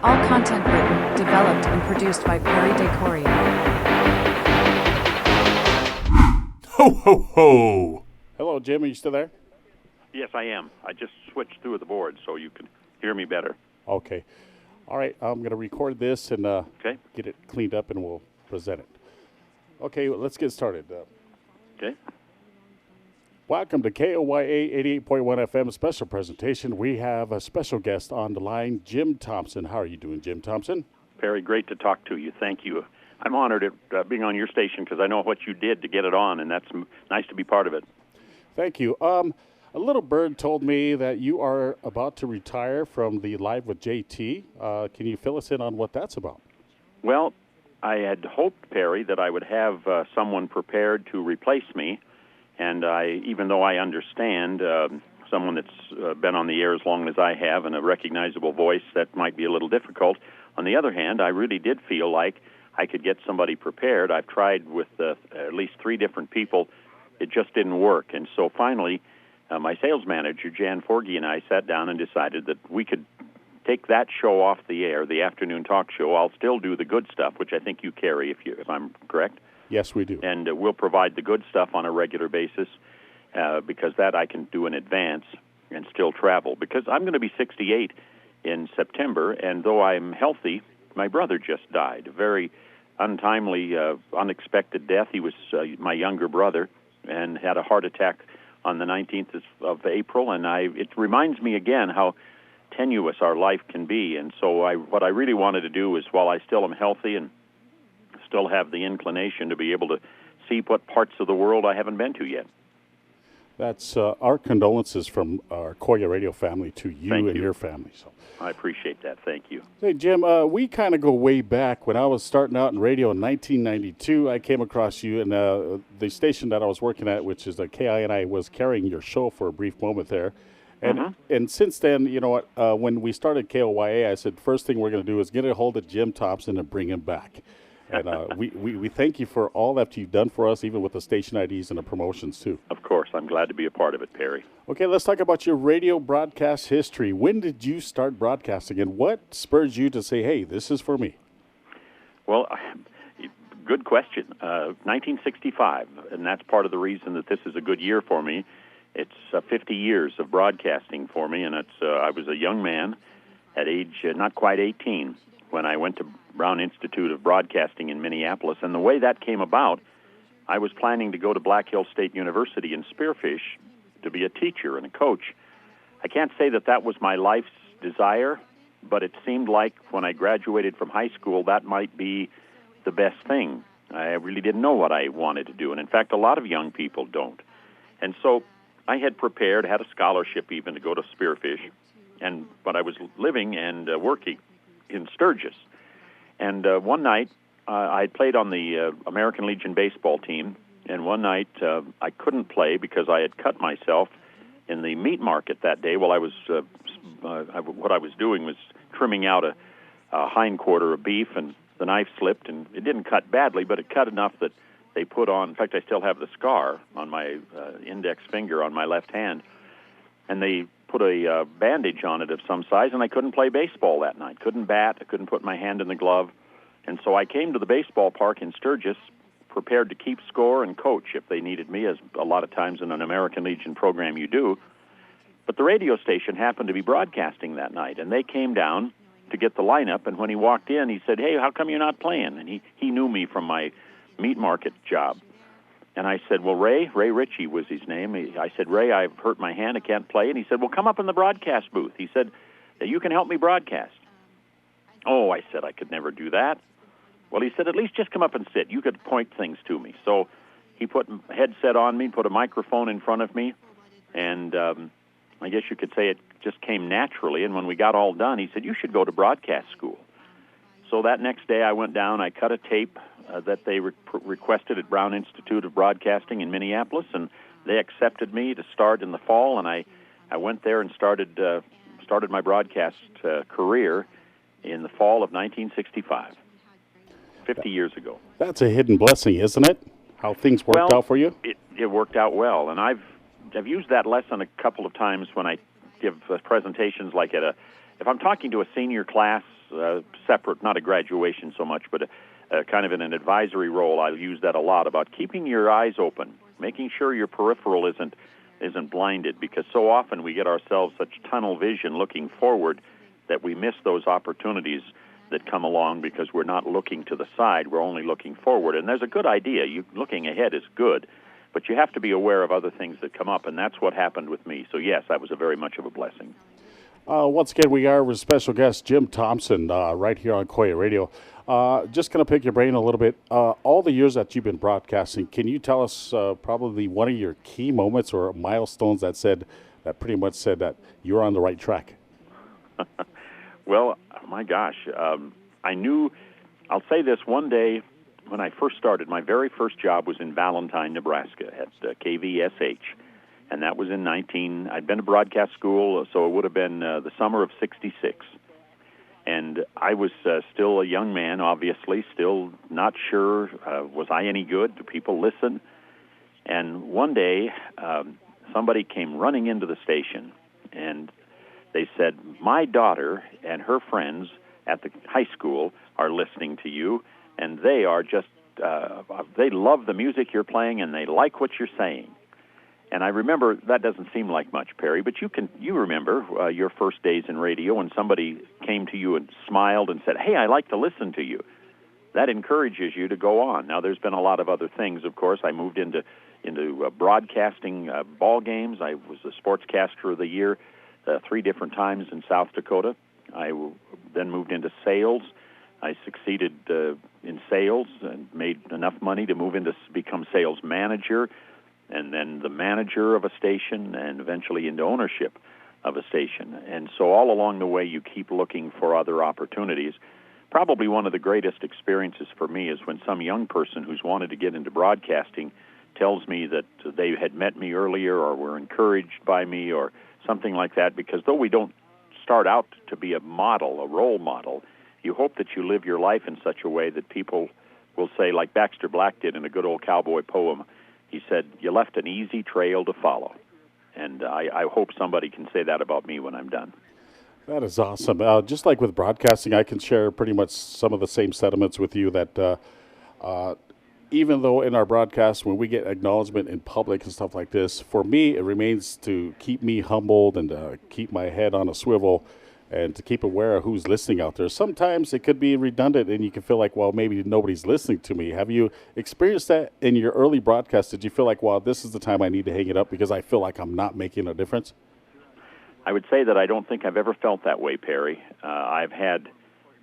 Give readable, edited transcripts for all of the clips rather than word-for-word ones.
All content written, developed, and produced by Perry de KOYA. Ho, ho, ho! Hello, Jim. Are you still there? Yes, I am. I just switched through the board so you can hear me better. Okay. All right. I'm going to record this and get it cleaned up, and we'll present it. Okay, let's get started. Okay. Welcome to KOYA 88.1 FM special presentation. We have a special guest on the line, Jim Thompson. How are you doing, Jim Thompson? Perry, great to talk to you. Thank you. I'm honored at being on your station because I know what you did to get it on, and that's nice to be part of it. Thank you. A little bird told me that you are about to retire from the Live with JT. Can you fill us in on what that's about? Well, I had hoped, Perry, that I would have someone prepared to replace me. And even though I understand someone that's been on the air as long as I have and a recognizable voice, that might be a little difficult. On the other hand, I really did feel like I could get somebody prepared. I've tried with at least 3 different people. It just didn't work. And so finally, my sales manager, Jan Forgy, and I sat down and decided that we could take that show off the air, the afternoon talk show. I'll still do the good stuff, which I think you carry, if I'm correct. Yes, we do. And we'll provide the good stuff on a regular basis because that I can do in advance and still travel. Because I'm going to be 68 in September, and though I'm healthy, my brother just died. A very untimely, unexpected death. He was my younger brother and had a heart attack on the 19th of April. And it reminds me again how tenuous our life can be. And so what I really wanted to do is, while I still am healthy and still have the inclination to be able to see what parts of the world I haven't been to yet. That's our condolences from our KOYA radio family to you and your family. So I appreciate that. Thank you. Hey, Jim, we kind of go way back. When I was starting out in radio in 1992, I came across you, and the station that I was working at, which is the KINI, was carrying your show for a brief moment there. And since then, you know what, when we started KOYA, I said, first thing we're going to do is get a hold of Jim Thompson and bring him back. And we thank you for all that you've done for us, even with the station IDs and the promotions, too. Of course. I'm glad to be a part of it, Perry. Okay, let's talk about your radio broadcast history. When did you start broadcasting, and what spurred you to say, hey, this is for me? Well, good question. 1965, and that's part of the reason that this is a good year for me. It's 50 years of broadcasting for me, and I was a young man at age not quite 18 when I went to Brown Institute of Broadcasting in Minneapolis. And the way that came about, I was planning to go to Black Hills State University in Spearfish to be a teacher and a coach. I can't say that was my life's desire, but it seemed like when I graduated from high school, that might be the best thing. I really didn't know what I wanted to do, and in fact, a lot of young people don't. And so I had prepared, had a scholarship even to go to Spearfish, but I was living and working in Sturgis. And one night, I had played on the American Legion baseball team, and one night I couldn't play because I had cut myself in the meat market that day. While what I was doing was trimming out a hindquarter of beef, and the knife slipped, and it didn't cut badly, but it cut enough that they put on, in fact, I still have the scar on my index finger on my left hand, and they put a bandage on it of some size, and I couldn't play baseball that night. Couldn't bat. I couldn't put my hand in the glove. And so I came to the baseball park in Sturgis, prepared to keep score and coach if they needed me, as a lot of times in an American Legion program you do. But the radio station happened to be broadcasting that night, and they came down to get the lineup, and when he walked in, he said, hey, how come you're not playing? And he knew me from my meat market job. And I said, well, Ray Ritchie was his name. I said, Ray, I've hurt my hand. I can't play. And he said, well, come up in the broadcast booth. He said, you can help me broadcast. Oh, I said, I could never do that. Well, he said, at least just come up and sit. You could point things to me. So he put a headset on me, put a microphone in front of me, and I guess you could say it just came naturally. And when we got all done, he said, you should go to broadcast school. So that next day I went down, I cut a tape that they requested at Brown Institute of Broadcasting in Minneapolis, and they accepted me to start in the fall, and I went there and started my broadcast career in the fall of 1965, 50 years ago. That's a hidden blessing, isn't it? How things worked out for you? It worked out well, and I've used that lesson a couple of times when I give presentations, like if I'm talking to a senior class separate, not a graduation so much, but kind of in an advisory role. I use that a lot about keeping your eyes open, making sure your peripheral isn't blinded, because so often we get ourselves such tunnel vision looking forward that we miss those opportunities that come along because we're not looking to the side, we're only looking forward. And there's a good idea. Looking ahead is good, but you have to be aware of other things that come up, and that's what happened with me. So yes, that was very much of a blessing. Once again, we are with special guest Jim Thompson right here on KOYA Radio. Just going to pick your brain a little bit. All the years that you've been broadcasting, can you tell us probably one of your key moments or milestones that pretty much said that you're on the right track? Well, my gosh, I knew. I'll say this: one day when I first started, my very first job was in Valentine, Nebraska, at KVSH. And that was I'd been to broadcast school, so it would have been the summer of '66. And I was still a young man, obviously, still not sure, was I any good? Do people listen? And one day, somebody came running into the station, and they said, my daughter and her friends at the high school are listening to you, and they are just, they love the music you're playing, and they like what you're saying. And I remember, that doesn't seem like much, Perry, but you remember your first days in radio when somebody came to you and smiled and said, hey, I like to listen to you. That encourages you to go on. Now, there's been a lot of other things, of course. I moved into broadcasting ball games. I was the sportscaster of the year 3 different times in South Dakota. I then moved into sales. I succeeded in sales and made enough money to move into become sales manager, and then the manager of a station, and eventually into ownership of a station. And so all along the way, you keep looking for other opportunities. Probably one of the greatest experiences for me is when some young person who's wanted to get into broadcasting tells me that they had met me earlier or were encouraged by me or something like that, because though we don't start out to be a model, a role model, you hope that you live your life in such a way that people will say, like Baxter Black did in a good old cowboy poem, he said, you left an easy trail to follow. And I hope somebody can say that about me when I'm done. That is awesome. Just like with broadcasting, I can share pretty much some of the same sentiments with you that even though in our broadcast, when we get acknowledgement in public and stuff like this, for me, it remains to keep me humbled and keep my head on a swivel and to keep aware of who's listening out there. Sometimes it could be redundant and you can feel like, well, maybe nobody's listening to me. Have you experienced that in your early broadcast? Did you feel like, well, this is the time I need to hang it up because I feel like I'm not making a difference? I would say that I don't think I've ever felt that way, Perry. I've had,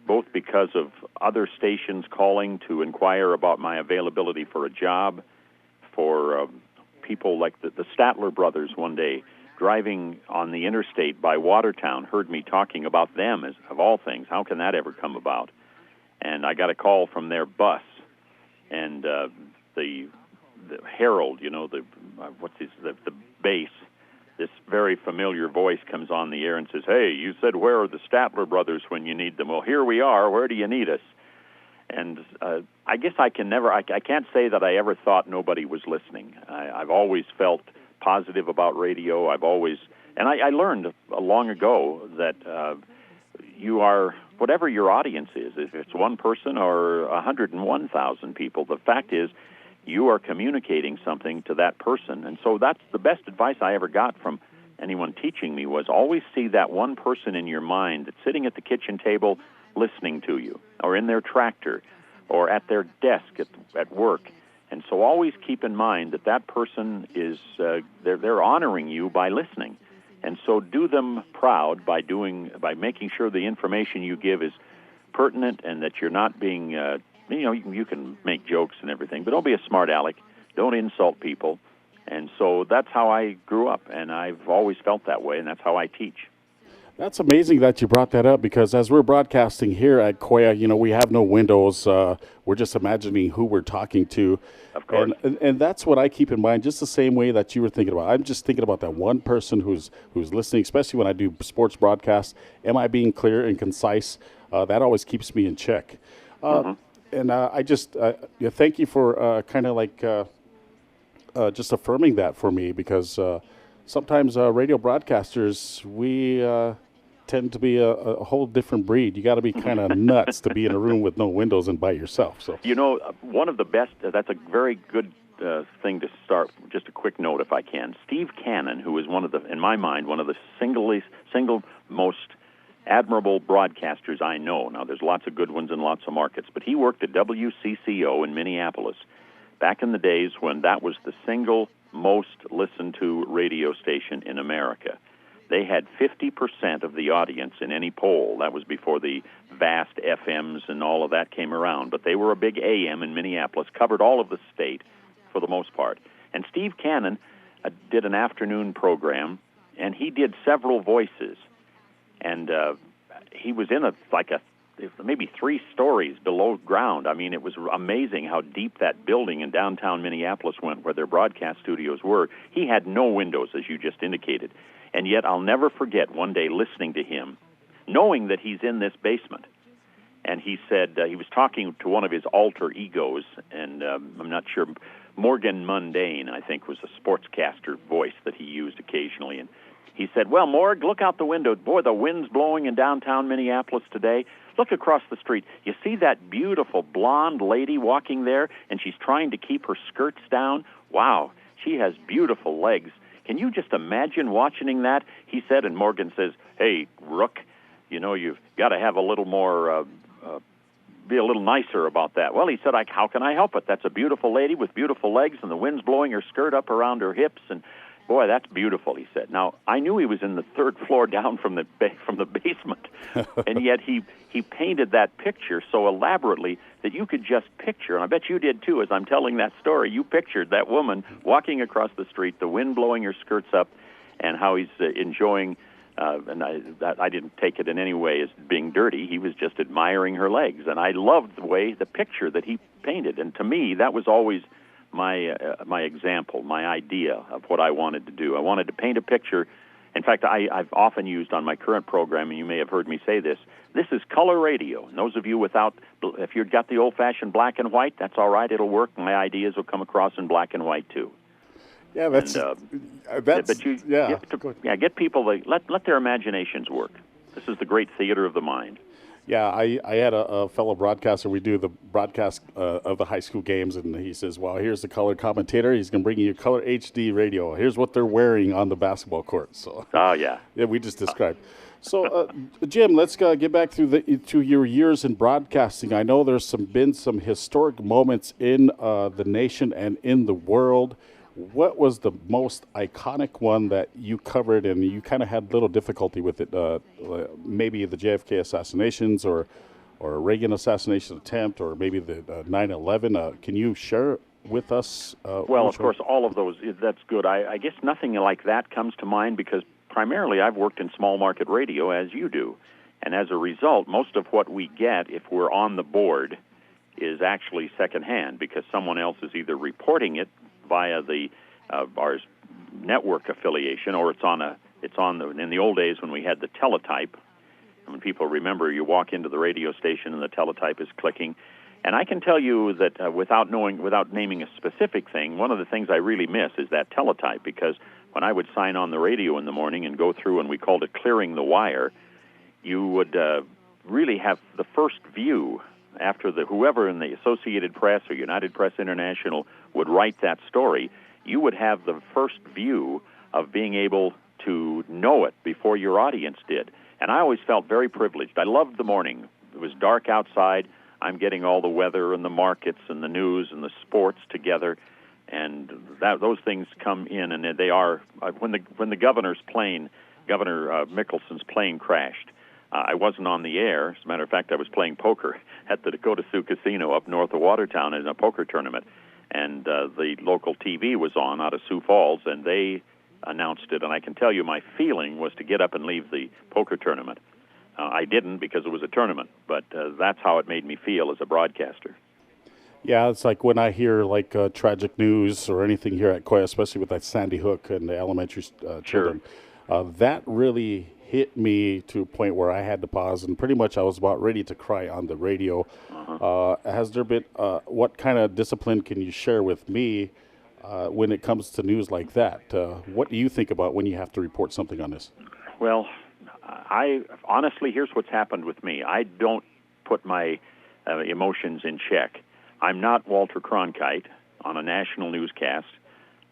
both because of other stations calling to inquire about my availability for a job, for people like the Statler brothers one day driving on the interstate by Watertown heard me talking about them, as of all things. How can that ever come about? And I got a call from their bus, and the Herald, you know, the bass, this very familiar voice comes on the air and says, hey, you said where are the Statler brothers when you need them? Well, here we are. Where do you need us? And I guess I can't say that I ever thought nobody was listening. I've always felt positive about radio. I learned long ago that you are, whatever your audience is, if it's one person or 101,000 people, the fact is you are communicating something to that person. And so that's the best advice I ever got from anyone teaching me, was always see that one person in your mind that's sitting at the kitchen table listening to you, or in their tractor, or at their desk at work. And so always keep in mind that person is, they're honoring you by listening. And so do them proud by making sure the information you give is pertinent and that you're not being, you can make jokes and everything, but don't be a smart aleck. Don't insult people. And so that's how I grew up, and I've always felt that way, and that's how I teach. That's amazing that you brought that up, because as we're broadcasting here at KOYA, we have no windows. We're just imagining who we're talking to. Of course. And that's what I keep in mind, just the same way that you were thinking about. I'm just thinking about that one person who's listening, especially when I do sports broadcasts. Am I being clear and concise? That always keeps me in check. And I just thank you for kind of like just affirming that for me, because sometimes radio broadcasters, we tend to be a whole different breed. You got to be kind of nuts to be in a room with no windows and by yourself. So You know, one of the best, that's a very good thing to start. Just a quick note, if I can. Steve Cannon, who is one of the, in my mind, one of the single most admirable broadcasters I know. Now, there's lots of good ones in lots of markets, but he worked at WCCO in Minneapolis back in the days when that was the single most listened to radio station in America. They had 50% of the audience in any poll. That was before the vast FMs and all of that came around. But they were a big AM in Minneapolis, covered all of the state for the most part. And Steve Cannon did an afternoon program, and he did several voices. And he was in maybe 3 stories below ground. I mean, it was amazing how deep that building in downtown Minneapolis went where their broadcast studios were. He had no windows, as you just indicated. And yet I'll never forget one day listening to him, knowing that he's in this basement. And he said he was talking to one of his alter egos, and I'm not sure, Morgan Mundane, I think, was a sportscaster voice that he used occasionally. And he said, well, Morg, look out the window. Boy, the wind's blowing in downtown Minneapolis today. Look across the street. You see that beautiful blonde lady walking there, and she's trying to keep her skirts down? Wow, she has beautiful legs. Can you just imagine watching that? He said, and Morgan says, hey, Rook, you know, you've got to have a little more, be a little nicer about that. Well, he said, how can I help it? That's a beautiful lady with beautiful legs, and the wind's blowing her skirt up around her hips, and boy, that's beautiful, he said. Now, I knew he was in the 3rd floor down from the basement, and yet he painted that picture so elaborately that you could just picture, and I bet you did too, as I'm telling that story, you pictured that woman walking across the street, the wind blowing her skirts up, and how he's enjoying, and I didn't take it in any way as being dirty. He was just admiring her legs, and I loved the picture that he painted, and to me, that was always my example, my idea of what I wanted to do. I wanted to paint a picture. In fact, I've often used on my current program, and you may have heard me say this is color radio. And those of you if you've got the old-fashioned black and white, that's all right, it'll work. My ideas will come across in black and white, too. Yeah, get people, let their imaginations work. This is the great theater of the mind. Yeah, I had a fellow broadcaster. We do the broadcast of the high school games, and he says, well, here's the color commentator. He's going to bring you color HD radio. Here's what they're wearing on the basketball court. So, yeah, we just described. So, Jim, let's get back to your years in broadcasting. I know there's been some historic moments in the nation and in the world. What was the most iconic one that you covered and you kind of had a little difficulty with it? Maybe the JFK assassinations or a Reagan assassination attempt, or maybe the 9/11. Can you share with us? Well, of course, all of those, that's good. I guess nothing like that comes to mind because primarily I've worked in small market radio, as you do. And as a result, most of what we get, if we're on the board, is actually secondhand because someone else is either reporting it via our network affiliation, or in the old days when we had the teletype. When people remember, you walk into the radio station and the teletype is clicking. And I can tell you that without naming a specific thing, one of the things I really miss is that teletype, because when I would sign on the radio in the morning and go through, and we called it clearing the wire, you would really have the first view after whoever in the Associated Press or United Press International would write that story. You would have the first view of being able to know it before your audience did. And I always felt very privileged. I loved the morning. It was dark outside. I'm getting all the weather and the markets and the news and the sports together, and those things come in, and they are when the Governor Mickelson's plane crashed. I wasn't on the air. As a matter of fact, I was playing poker at the Dakota Sioux Casino up north of Watertown in a poker tournament, and the local TV was on out of Sioux Falls, and they announced it. And I can tell you my feeling was to get up and leave the poker tournament. I didn't because it was a tournament, but that's how it made me feel as a broadcaster. Yeah, it's like when I hear tragic news or anything here at KOYA, especially with that Sandy Hook and the elementary children, that really hit me to a point where I had to pause, and pretty much I was about ready to cry on the radio. Has there been, what kind of discipline can you share with me when it comes to news like that? What do you think about when you have to report something on this? Well, I honestly, here's what's happened with me. I don't put my emotions in check. I'm not Walter Cronkite on a national newscast.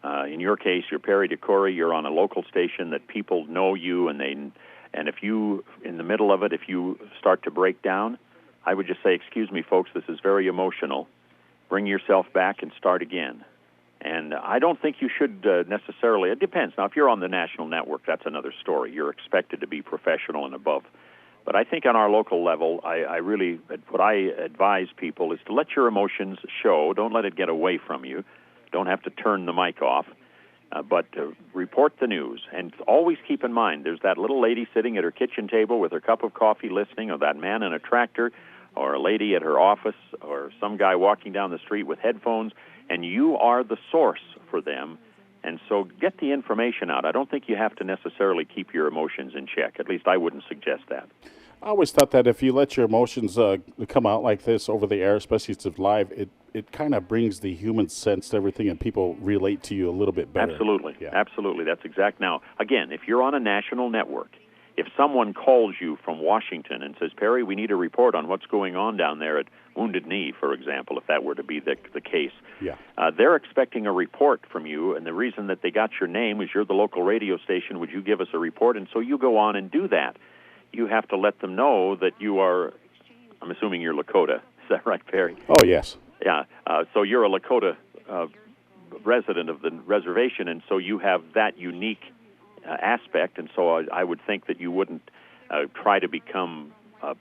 In your case, you're Perry DeCory. You're on a local station that people know you, and if you, in the middle of it, if you start to break down, I would just say, excuse me, folks, this is very emotional. Bring yourself back and start again. And I don't think you should necessarily, it depends. Now, if you're on the national network, that's another story. You're expected to be professional and above. But I think on our local level, I really, what I advise people is to let your emotions show. Don't let it get away from you. Don't have to turn the mic off. But report the news. And always keep in mind, there's that little lady sitting at her kitchen table with her cup of coffee listening, or that man in a tractor, or a lady at her office, or some guy walking down the street with headphones, and you are the source for them. And so get the information out. I don't think you have to necessarily keep your emotions in check. At least I wouldn't suggest that. I always thought that if you let your emotions come out like this over the air, especially if it's live, it kind of brings the human sense to everything, and people relate to you a little bit better. Absolutely. Yeah. Absolutely. That's exact. Now, again, if you're on a national network, if someone calls you from Washington and says, Perry, we need a report on what's going on down there at Wounded Knee, for example, if that were to be the case, yeah. They're expecting a report from you, and the reason that they got your name is you're the local radio station. Would you give us a report? And so you go on and do that. You have to let them know that you are, I'm assuming you're Lakota. Is that right, Perry? Oh, yes. Yeah. So you're a Lakota resident of the reservation, and so you have that unique aspect, and so I would think that you wouldn't try to become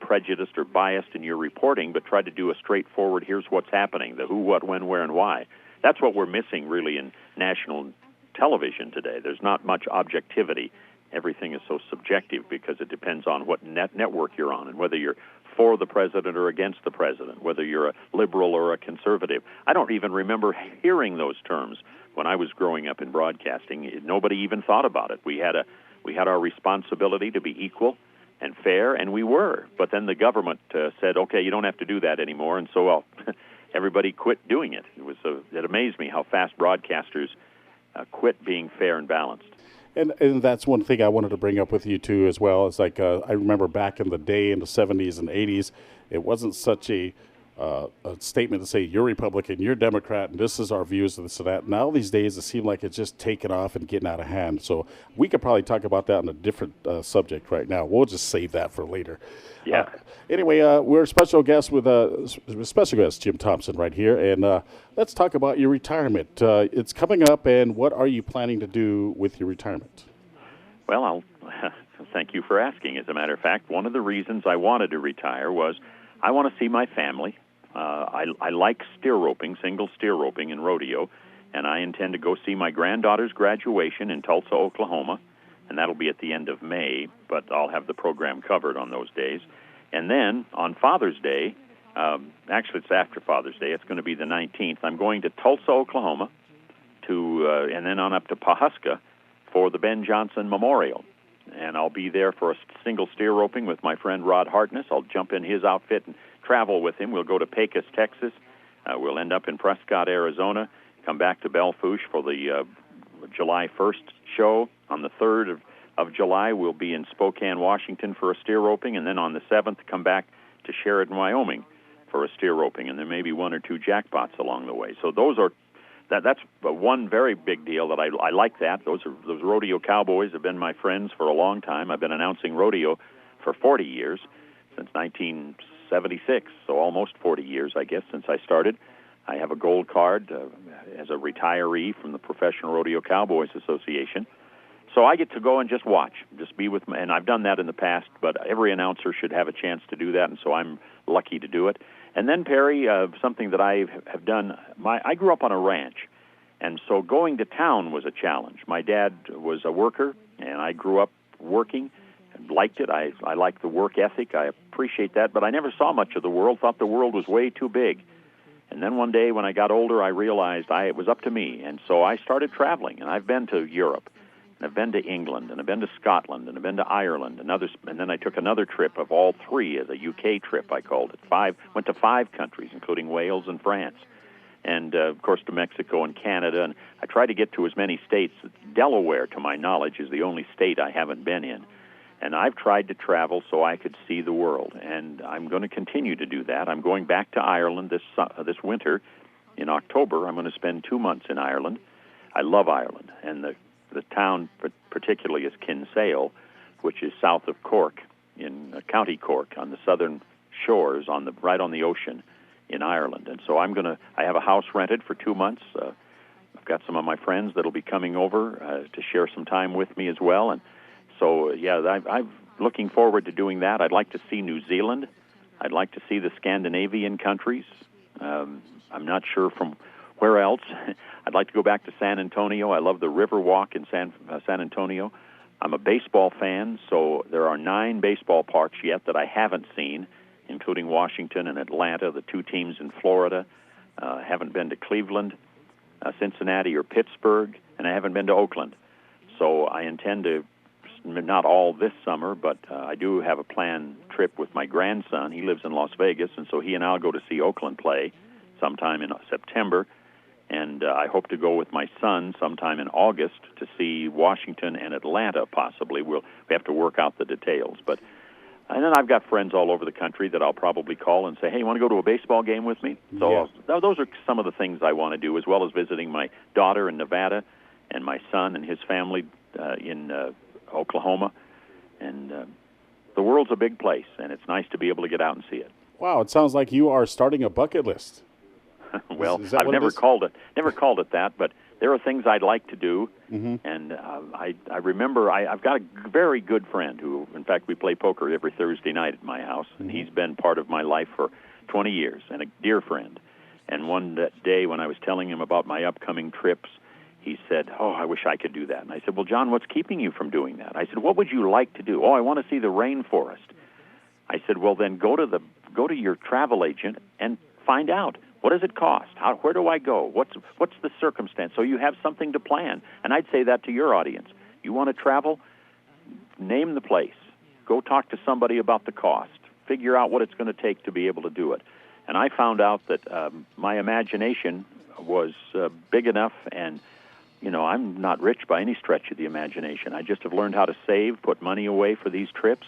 prejudiced or biased in your reporting, but try to do a straightforward, here's what's happening, the who, what, when, where, and why. That's what we're missing, really, in national television today. There's not much objectivity. Everything is so subjective because it depends on what network you're on and whether you're for the president or against the president, whether you're a liberal or a conservative. I don't even remember hearing those terms when I was growing up in broadcasting. Nobody even thought about it. We had our responsibility to be equal and fair, and we were. But then the government said, okay, you don't have to do that anymore, and so everybody quit doing it. It amazed me how fast broadcasters quit being fair and balanced. And that's one thing I wanted to bring up with you, too, as well. It's like I remember back in the day, in the 70s and 80s, it wasn't such a statement to say, you're Republican, you're Democrat, and this is our views and this and that. Now these days, it seems like it's just taking off and getting out of hand. So we could probably talk about that on a different subject right now. We'll just save that for later. Yeah. Anyway, we're a special guest with special guest Jim Thompson right here, and let's talk about your retirement. It's coming up, and what are you planning to do with your retirement? Well, I'll thank you for asking. As a matter of fact, one of the reasons I wanted to retire was I want to see my family. I like steer roping, single steer roping and rodeo, and I intend to go see my granddaughter's graduation in Tulsa, Oklahoma, and that'll be at the end of May, but I'll have the program covered on those days. And then on Father's Day, actually it's after Father's Day, it's going to be the 19th, I'm going to Tulsa, Oklahoma, and then on up to Pawhuska for the Ben Johnson Memorial. And I'll be there for a single steer roping with my friend Rod Hartness. I'll jump in his outfit and travel with him. We'll go to Pecos, Texas. We'll end up in Prescott, Arizona, come back to Belle Fourche for the July 1st show. On the 3rd of July, we'll be in Spokane, Washington for a steer roping, and then on the 7th, come back to Sheridan, Wyoming for a steer roping, and there may be one or two jackpots along the way. So that's one very big deal that I like that. Those rodeo cowboys have been my friends for a long time. I've been announcing rodeo for 40 years, since 1976, so almost 40 years, I guess, since I started. I have a gold card as a retiree from the Professional Rodeo Cowboys Association. So I get to go and just watch, just be with and I've done that in the past, but every announcer should have a chance to do that, and so I'm lucky to do it. And then, Perry, something that I have done, I grew up on a ranch, and so going to town was a challenge. My dad was a worker, and I grew up working and liked it. I like the work ethic. I appreciate that, but I never saw much of the world, thought the world was way too big. And then one day when I got older, I realized it was up to me, and so I started traveling, and I've been to Europe. And I've been to England, and I've been to Scotland, and I've been to Ireland, and then I took another trip of all three, the UK trip, I called it. Went to 5 countries, including Wales and France, and, of course, to Mexico and Canada. And I tried to get to as many states. Delaware, to my knowledge, is the only state I haven't been in. And I've tried to travel so I could see the world, and I'm going to continue to do that. I'm going back to Ireland this winter. In October, I'm going to spend 2 months in Ireland. I love Ireland, and the town particularly is Kinsale, which is south of Cork, in County Cork, on the southern shores, right on the ocean in Ireland. And so I have a house rented for 2 months. I've got some of my friends that'll be coming over to share some time with me as well. And so, yeah, I'm looking forward to doing that. I'd like to see New Zealand. I'd like to see the Scandinavian countries. I'm not sure from where else. I'd like to go back to San Antonio. I love the River Walk in San Antonio. I'm a baseball fan, so there are 9 baseball parks yet that I haven't seen, including Washington and Atlanta, the 2 teams in Florida. Haven't been to Cleveland, Cincinnati, or Pittsburgh, and I haven't been to Oakland. So I intend to, not all this summer, but I do have a planned trip with my grandson. He lives in Las Vegas, and so he and I will go to see Oakland play sometime in September. And I hope to go with my son sometime in August to see Washington and Atlanta, possibly. We have to work out the details. And then I've got friends all over the country that I'll probably call and say, hey, you want to go to a baseball game with me? So those are some of the things I want to do, as well as visiting my daughter in Nevada and my son and his family in Oklahoma. And the world's a big place, and it's nice to be able to get out and see it. Wow, it sounds like you are starting a bucket list. Well, I've never called it that, but there are things I'd like to do. Mm-hmm. And I remember I've got a very good friend who, in fact, we play poker every Thursday night at my house, and he's been part of my life for 20 years, and a dear friend. And one day when I was telling him about my upcoming trips, he said, oh, I wish I could do that. And I said, well, John, what's keeping you from doing that? I said, what would you like to do? Oh, I want to see the rainforest. I said, well, then go to your travel agent and find out. What does it cost? Where do I go? What's the circumstance? So you have something to plan. And I'd say that to your audience. You want to travel? Name the place. Go talk to somebody about the cost. Figure out what it's going to take to be able to do it. And I found out that my imagination was big enough, and I'm not rich by any stretch of the imagination. I just have learned how to save, put money away for these trips,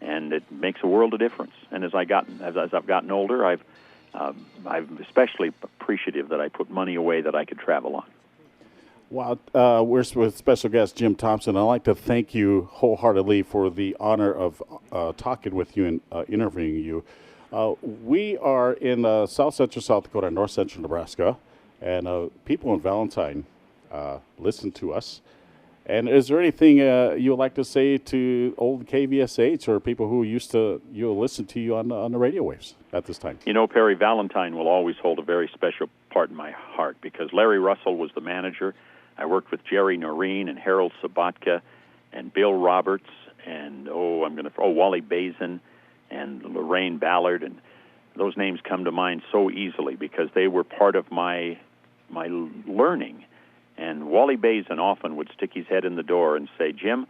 and it makes a world of difference. And as I've gotten older, I'm especially appreciative that I put money away that I could travel on. Wow, we're with special guest Jim Thompson. I'd like to thank you wholeheartedly for the honor of talking with you and interviewing you. We are in south central South Dakota, north central Nebraska, and people in Valentine listen to us. And is there anything you would like to say to old KVSH or people who you'll listen to you on the radio waves at this time? Perry, Valentine will always hold a very special part in my heart because Larry Russell was the manager. I worked with Jerry Noreen and Harold Sabatka and Bill Roberts and Wally Bazin and Lorraine Ballard, and those names come to mind so easily because they were part of my learning. And Wally Bazin often would stick his head in the door and say, Jim,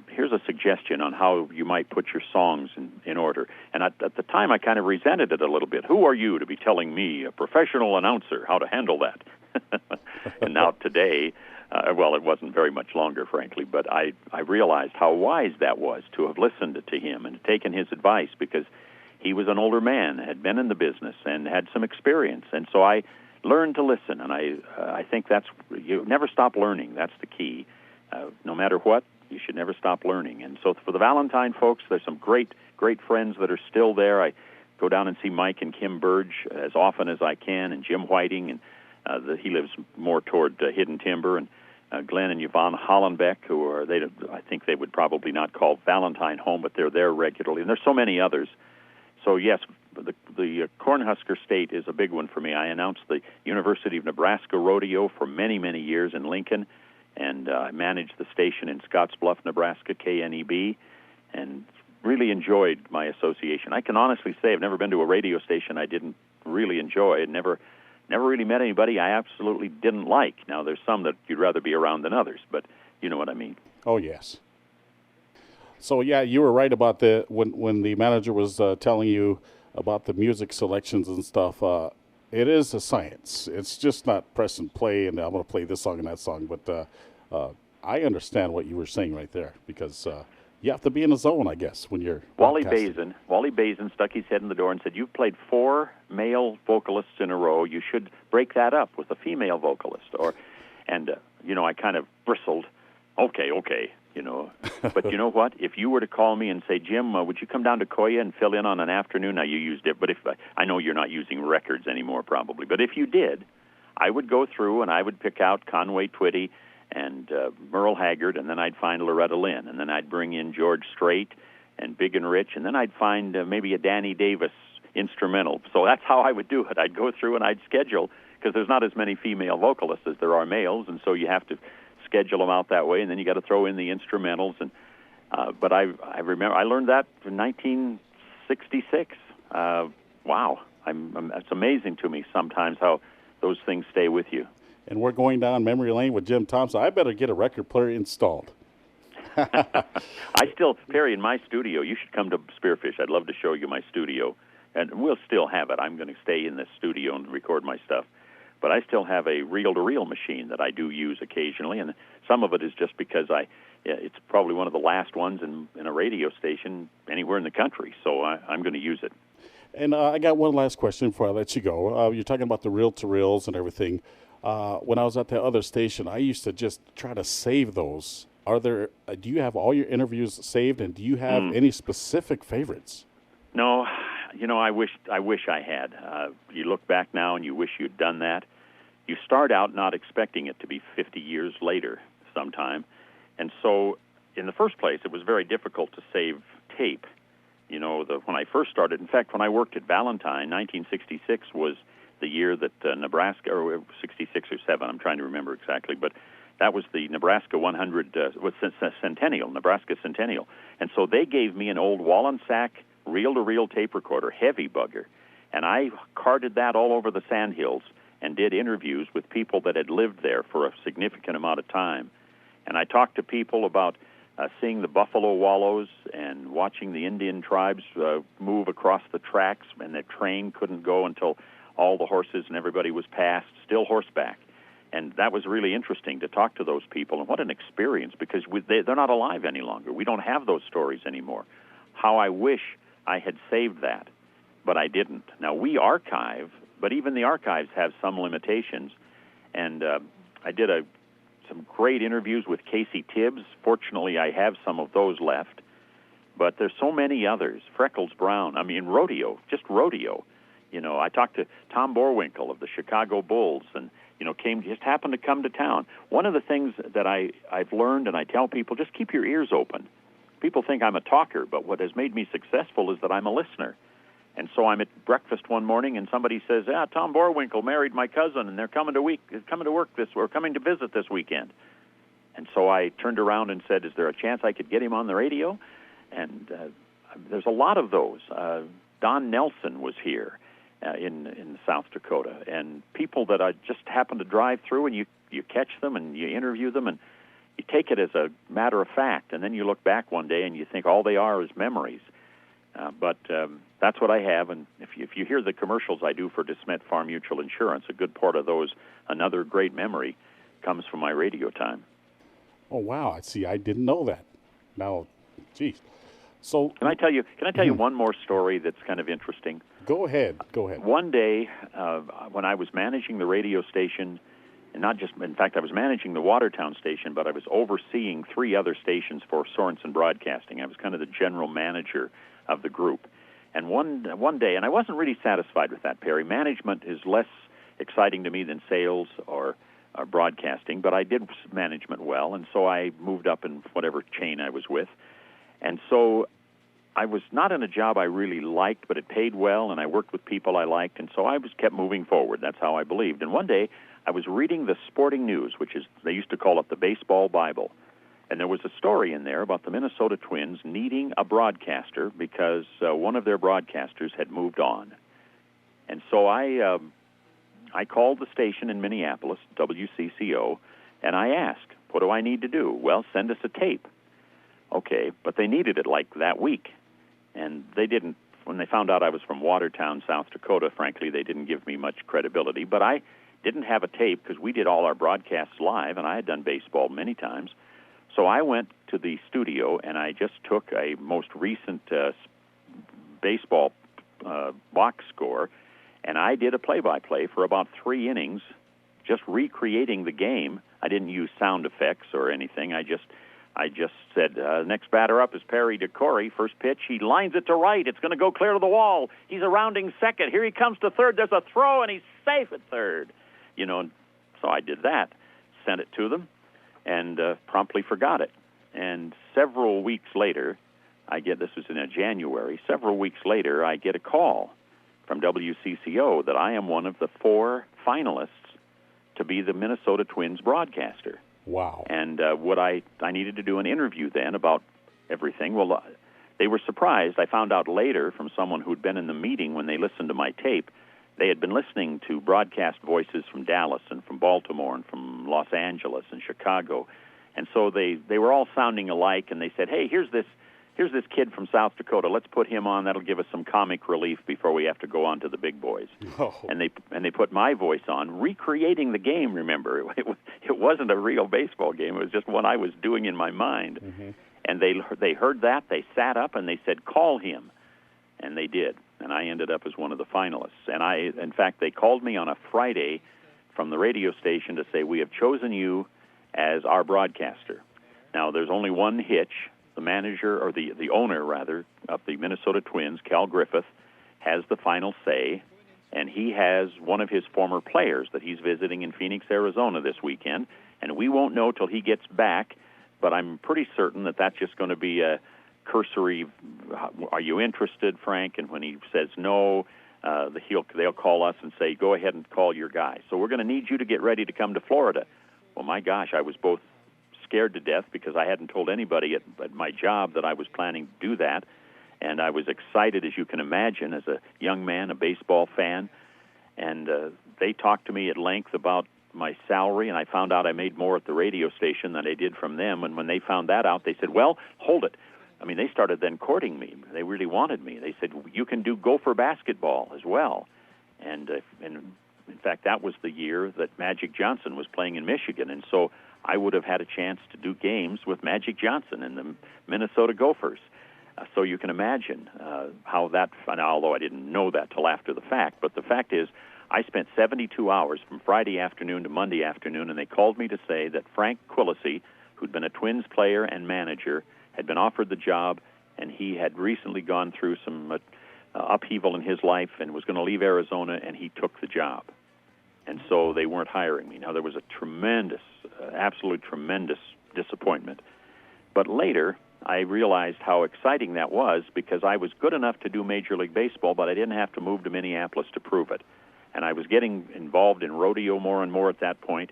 here's a suggestion on how you might put your songs in order. And at the time, I kind of resented it a little bit. Who are you to be telling me, a professional announcer, how to handle that? And now today, it wasn't very much longer, frankly, but I realized how wise that was to have listened to him and taken his advice because he was an older man, had been in the business, and had some experience. And so I learn to listen, and I think you never stop learning. That's the key. No matter what, you should never stop learning. And so for the Valentine folks, there's some great friends that are still there. I go down and see Mike and Kim Burge as often as I can, and Jim Whiting, and he lives more toward Hidden Timber, and Glenn and Yvonne Hollenbeck, I think they would probably not call Valentine home, but they're there regularly. And there's so many others. So yes, the Cornhusker State is a big one for me. I announced the University of Nebraska Rodeo for many, many years in Lincoln, and I managed the station in Scottsbluff, Nebraska, KNEB, and really enjoyed my association. I can honestly say I've never been to a radio station I didn't really enjoy, and never really met anybody I absolutely didn't like. Now, there's some that you'd rather be around than others, but you know what I mean. Oh, yes. So, yeah, you were right about when the manager was telling you about the music selections and stuff. It is a science. It's just not press and play, and I'm going to play this song and that song. But I understand what you were saying right there because You have to be in the zone, I guess, when you're Wally broadcasting. Basin stuck his head in the door and said, "You've played 4 male vocalists in a row. You should break that up with a female vocalist." I kind of bristled. Okay. But you know what? If you were to call me and say, "Jim, would you come down to KOYA and fill in on an afternoon?" Now, you used it, but if I know you're not using records anymore, probably. But if you did, I would go through and I would pick out Conway Twitty and Merle Haggard, and then I'd find Loretta Lynn, and then I'd bring in George Strait and Big and Rich, and then I'd find maybe a Danny Davis instrumental. So that's how I would do it. I'd go through and I'd schedule, because there's not as many female vocalists as there are males, and so you have to schedule them out that way, and then you got to throw in the instrumentals. And but I remember I learned that in 1966. Wow, it's amazing to me sometimes how those things stay with you. And we're going down memory lane with Jim Thompson. I better get a record player installed. Perry, in my studio, you should come to Spearfish. I'd love to show you my studio. And we'll still have it. I'm going to stay in this studio and record my stuff. But I still have a reel-to-reel machine that I do use occasionally, and some of it is just because it's probably one of the last ones in a radio station anywhere in the country, so I'm going to use it. And I got one last question before I let you go. You're talking about the reel-to-reels and everything. When I was at the other station, I used to just try to save those. Do you have all your interviews saved, and do you have any specific favorites? No, I wish I had. You look back now and you wish you'd done that. You start out not expecting it to be 50 years later sometime. And so in the first place, it was very difficult to save tape. When I first started, in fact, when I worked at Valentine, 1966 was the year that Nebraska, or 66 or 7, I'm trying to remember exactly, but that was the Nebraska 100, Centennial, Nebraska Centennial. And so they gave me an old Wallensack reel-to-reel tape recorder, heavy bugger, and I carted that all over the Sandhills and did interviews with people that had lived there for a significant amount of time. And I talked to people about seeing the buffalo wallows and watching the Indian tribes move across the tracks, and the train couldn't go until all the horses and everybody was passed, still horseback. And that was really interesting to talk to those people, and what an experience, because they're not alive any longer. We don't have those stories anymore. How I wish I had saved that, but I didn't. Now, we archive, but even the archives have some limitations. And I did some great interviews with Casey Tibbs. Fortunately, I have some of those left. But there's so many others. Freckles Brown. I mean, rodeo, just rodeo. I talked to Tom Borwinkle of the Chicago Bulls, and just happened to come to town. One of the things that I've learned, and I tell people, just keep your ears open. People think I'm a talker, but what has made me successful is that I'm a listener. And so I'm at breakfast one morning, and somebody says, Tom Borwinkle married my cousin, and they're coming to visit this weekend. And so I turned around and said, is there a chance I could get him on the radio? And there's a lot of those. Don Nelson was here in South Dakota, and people that I just happen to drive through, and you catch them and you interview them, and you take it as a matter of fact, and then you look back one day and you think all they are is memories. But that's what I have, and if you hear the commercials I do for DeSmet Farm Mutual Insurance, a good part of those, another great memory, comes from my radio time. Oh, wow. I see. I didn't know that. Now, geez. So Can I tell you one more story that's kind of interesting? Go ahead. One day, when I was managing the radio station, and in fact, I was managing the Watertown station, but I was overseeing 3 other stations for Sorensen Broadcasting. I was kind of the general manager of the group. And one day, and I wasn't really satisfied with that, Perry. Management is less exciting to me than sales or broadcasting, but I did management well, and so I moved up in whatever chain I was with. And so I was not in a job I really liked, but it paid well, and I worked with people I liked, and so I kept moving forward. That's how I believed. And one day, I was reading the Sporting News, which is, they used to call it the Baseball Bible, and there was a story in there about the Minnesota Twins needing a broadcaster because one of their broadcasters had moved on. And so I called the station in Minneapolis, WCCO, and I asked, what do I need to do? Well, send us a tape. Okay, but they needed it like that week. And they didn't, when they found out I was from Watertown, South Dakota, frankly, they didn't give me much credibility. But I didn't have a tape because we did all our broadcasts live, and I had done baseball many times. So I went to the studio, and I just took a most recent baseball box score, and I did a play-by-play for about 3 innings, just recreating the game. I didn't use sound effects or anything. I just said, next batter up is Perry DeCory. First pitch, he lines it to right. It's going to go clear to the wall. He's a rounding second. Here he comes to third. There's a throw, and he's safe at third. So I did that, sent it to them, and promptly forgot it. And several weeks later, this was in January, several weeks later, I get a call from WCCO that I am one of the 4 finalists to be the Minnesota Twins broadcaster. Wow. And I needed to do an interview then about everything. Well, they were surprised. I found out later from someone who'd been in the meeting when they listened to my tape. They had been listening to broadcast voices from Dallas and from Baltimore and from Los Angeles and Chicago. And so they were all sounding alike, and they said, hey, here's this kid from South Dakota. Let's put him on. That'll give us some comic relief before we have to go on to the big boys. Oh. And they put my voice on, recreating the game, remember. It wasn't a real baseball game. It was just one I was doing in my mind. Mm-hmm. And they heard that. They sat up, and they said, call him. And they did. And I ended up as one of the finalists. And in fact, they called me on a Friday from the radio station to say, we have chosen you as our broadcaster. Now, there's only one hitch. The manager, or the owner, rather, of the Minnesota Twins, Cal Griffith, has the final say, and he has one of his former players that he's visiting in Phoenix, Arizona this weekend, and we won't know till he gets back, but I'm pretty certain that that's just going to be a cursory, are you interested, Frank? And when he says no, they'll call us and say, go ahead and call your guy. So we're going to need you to get ready to come to Florida. Well, my gosh, I was both scared to death because I hadn't told anybody at my job that I was planning to do that, and I was excited, as you can imagine, as a young man, a baseball fan, and they talked to me at length about my salary, and I found out I made more at the radio station than I did from them, and when they found that out, they said, well, hold it. I mean, they started then courting me. They really wanted me. They said, you can do Gopher basketball as well, and in fact, that was the year that Magic Johnson was playing in Michigan, and so I would have had a chance to do games with Magic Johnson and the Minnesota Gophers. So you can imagine how that, although I didn't know that till after the fact, but the fact is I spent 72 hours from Friday afternoon to Monday afternoon, and they called me to say that Frank Quillisi, who'd been a Twins player and manager, had been offered the job, and he had recently gone through some upheaval in his life and was going to leave Arizona, and he took the job. And so they weren't hiring me. Now, there was a tremendous, absolute tremendous disappointment. But later, I realized how exciting that was because I was good enough to do Major League Baseball, but I didn't have to move to Minneapolis to prove it. And I was getting involved in rodeo more and more at that point,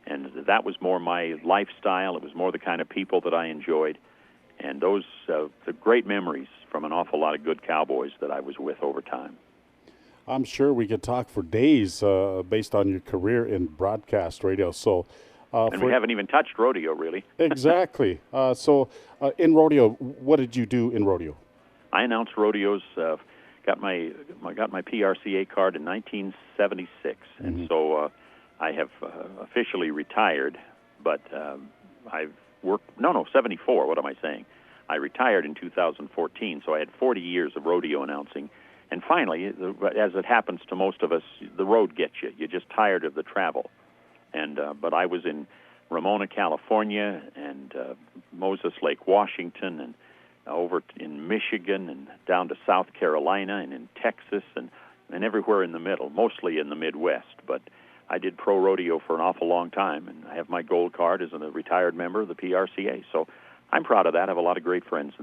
and that was more my lifestyle. It was more the kind of people that I enjoyed. And those the great memories from an awful lot of good cowboys that I was with over time. I'm sure we could talk for days based on your career in broadcast radio. So, and we haven't even touched rodeo, really. Exactly. So, in rodeo, what did you do in rodeo? I announced rodeos. Got my PRCA card in 1976, and so I have officially retired. But I've worked. No, 74. What am I saying? I retired in 2014, so I had 40 years of rodeo announcing. And finally, as it happens to most of us, the road gets you. You're just tired of the travel. And but I was in Ramona, California, and Moses Lake, Washington, and over in Michigan, and down to South Carolina, and in Texas, and everywhere in the middle, mostly in the Midwest. But I did pro rodeo for an awful long time, and I have my gold card as a retired member of the PRCA. So I'm proud of that. I have a lot of great friends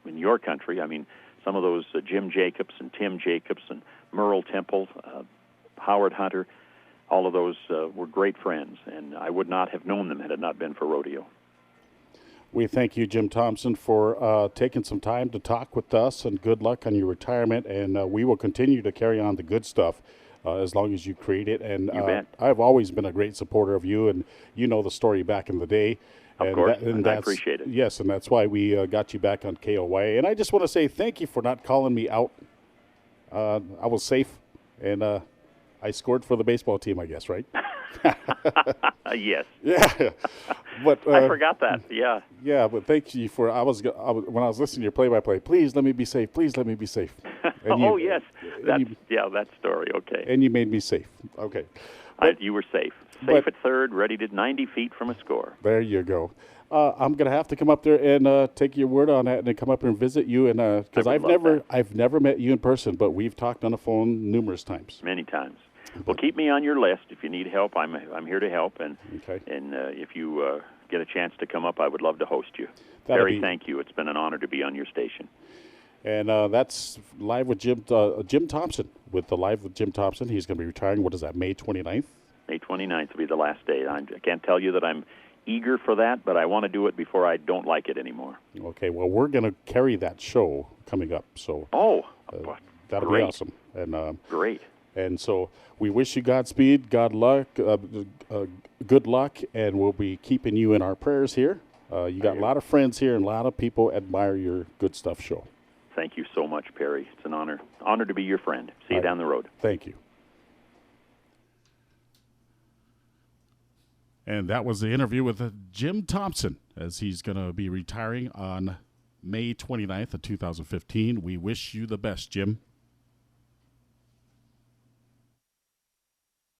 in your country. I mean, some of those Jim Jacobs and Tim Jacobs and Merle Temple, Howard Hunter, all of those were great friends, and I would not have known them had it not been for rodeo. We thank you, Jim Thompson, for taking some time to talk with us, and good luck on your retirement, and we will continue to carry on the good stuff as long as you create it. And you bet. I've always been a great supporter of you, and you know the story back in the day. Of course, and I appreciate it. Yes, and that's why we got you back on KOYA. And I just want to say thank you for not calling me out. I was safe, and I scored for the baseball team, I guess, right? Yes. Yeah. But I forgot that. Yeah. Yeah, but thank you for. When I was listening to your play-by-play. Please let me be safe. Please let me be safe. And Oh, yes. That story. Okay. And you made me safe. Okay. You were safe. Safe at third, ready to 90 feet from a score. There you go. I'm gonna have to come up there and take your word on that, and then come up and visit you. And because I've never met you in person, but we've talked on the phone numerous times. Many times. Well, keep me on your list if you need help. I'm here to help, and if you get a chance to come up, I would love to host you. Barry, thank you. It's been an honor to be on your station. And that's Live with Jim Thompson. With the Live with Jim Thompson, he's going to be retiring. What is that? May 29th. May 29th will be the last day. I can't tell you that I'm eager for that, but I want to do it before I don't like it anymore. Okay. Well, we're going to carry that show coming up. So that'll be awesome. And great. And so we wish you Godspeed, good luck, and we'll be keeping you in our prayers here. You got a lot of friends here, and a lot of people admire your Good Stuff show. Thank you so much, Perry. It's an honor to be your friend. See you down the road. Thank you. And that was the interview with Jim Thompson, as he's going to be retiring on May 29th of 2015. We wish you the best, Jim.